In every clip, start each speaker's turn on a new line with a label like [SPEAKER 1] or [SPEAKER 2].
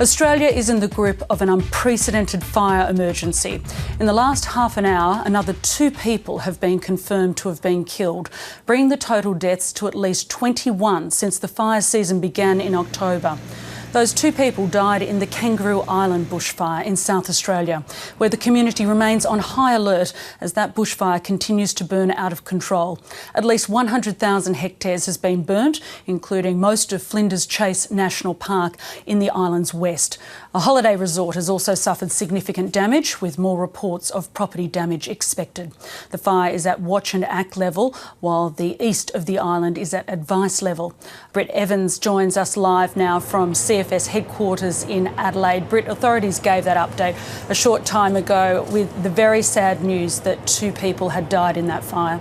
[SPEAKER 1] Australia is in the grip of an unprecedented fire emergency. In the last half an hour, another 2 people have been confirmed to have been killed, bringing the total deaths to at least 21 since the fire season began in October. Those 2 people died in the Kangaroo Island bushfire in South Australia, where the community remains on high alert as that bushfire continues to burn out of control. At least 100,000 hectares has been burnt, including most of Flinders Chase National Park in the island's west. A holiday resort has also suffered significant damage, with more reports of property damage expected. The fire is at watch and act level, while the east of the island is at advice level. Britt Evans joins us live now from CFS headquarters in Adelaide. Britt, authorities gave that update a short time ago with the very sad news that 2 people had died in that fire.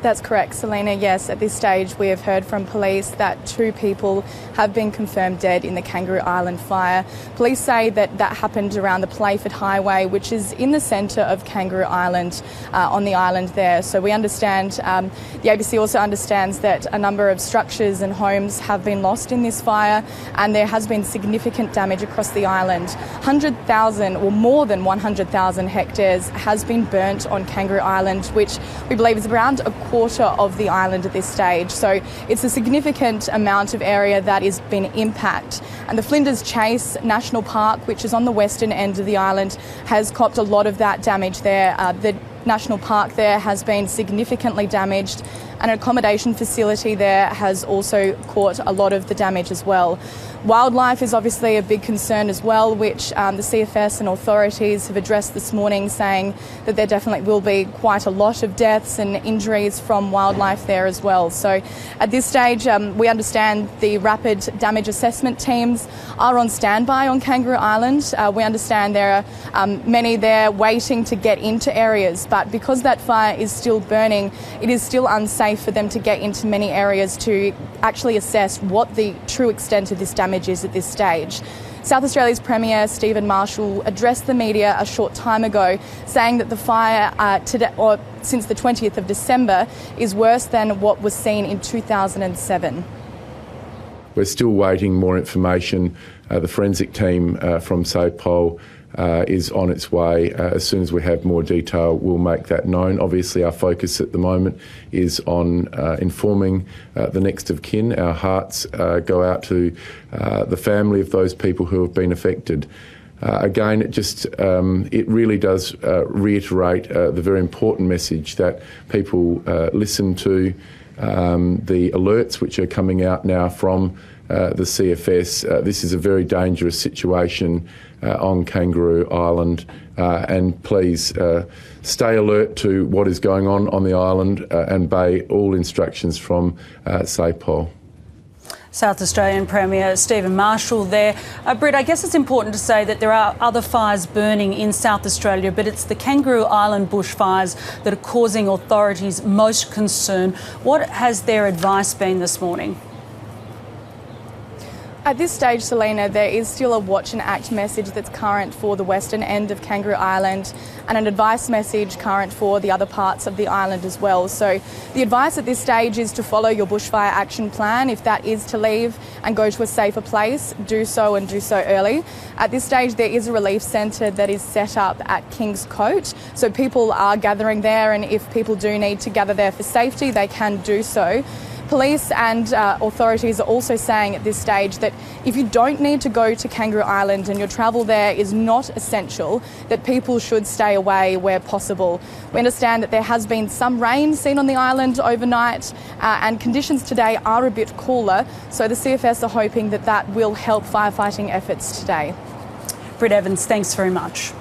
[SPEAKER 2] That's correct, Selena. Yes, at this stage we have heard from police that 2 people have been confirmed dead in the Kangaroo Island fire. Police say that that happened around the Playford Highway, which is in the centre of Kangaroo Island, on the island there. So we understand, the ABC also understands that a number of structures and homes have been lost in this fire, and there has been significant damage across the island. 100,000 or more than 100,000 hectares has been burnt on Kangaroo Island, which we believe is around a quarter of the island at this stage. So it's a significant amount of area that has been impacted. And the Flinders Chase National Park, which is on the western end of the island, has copped a lot of that damage there. The national park there has been significantly damaged, and an accommodation facility there has also caught a lot of the damage as well. Wildlife is obviously a big concern as well, which the CFS and authorities have addressed this morning, saying that there definitely will be quite a lot of deaths and injuries from wildlife there as well. So at this stage, we understand the rapid damage assessment teams are on standby on Kangaroo Island. We understand there are many there waiting to get into areas, but because that fire is still burning, it is still unsafe for them to get into many areas to actually assess what the true extent of this damage is at this stage. South Australia's Premier Stephen Marshall addressed the media a short time ago, saying that the fire since the 20th of December is worse than what was seen in 2007.
[SPEAKER 3] We're still waiting more information. The forensic team from SAPOL is on its way. As soon as we have more detail, we'll make that known. Obviously, our focus at the moment is on informing the next of kin. Our hearts go out to the family of those people who have been affected. Again, it really does reiterate the very important message that people listen to the alerts which are coming out now from the CFS. This is a very dangerous situation on Kangaroo Island, and please stay alert to what is going on the island and obey all instructions from SAPOL.
[SPEAKER 1] South Australian Premier Stephen Marshall there. Britt, I guess it's important to say that there are other fires burning in South Australia, but it's the Kangaroo Island bushfires that are causing authorities most concern. What has their advice been this morning?
[SPEAKER 2] At this stage, Selena, there is still a watch and act message that's current for the western end of Kangaroo Island, and an advice message current for the other parts of the island as well. So the advice at this stage is to follow your bushfire action plan. If that is to leave and go to a safer place, do so, and do so early. At this stage, there is a relief centre that is set up at King's Coat. So people are gathering there, and if people do need to gather there for safety, they can do so. Police and authorities are also saying at this stage that if you don't need to go to Kangaroo Island and your travel there is not essential, that people should stay away where possible. We understand that there has been some rain seen on the island overnight, and conditions today are a bit cooler, so the CFS are hoping that that will help firefighting efforts today.
[SPEAKER 1] Britt Evans, thanks very much.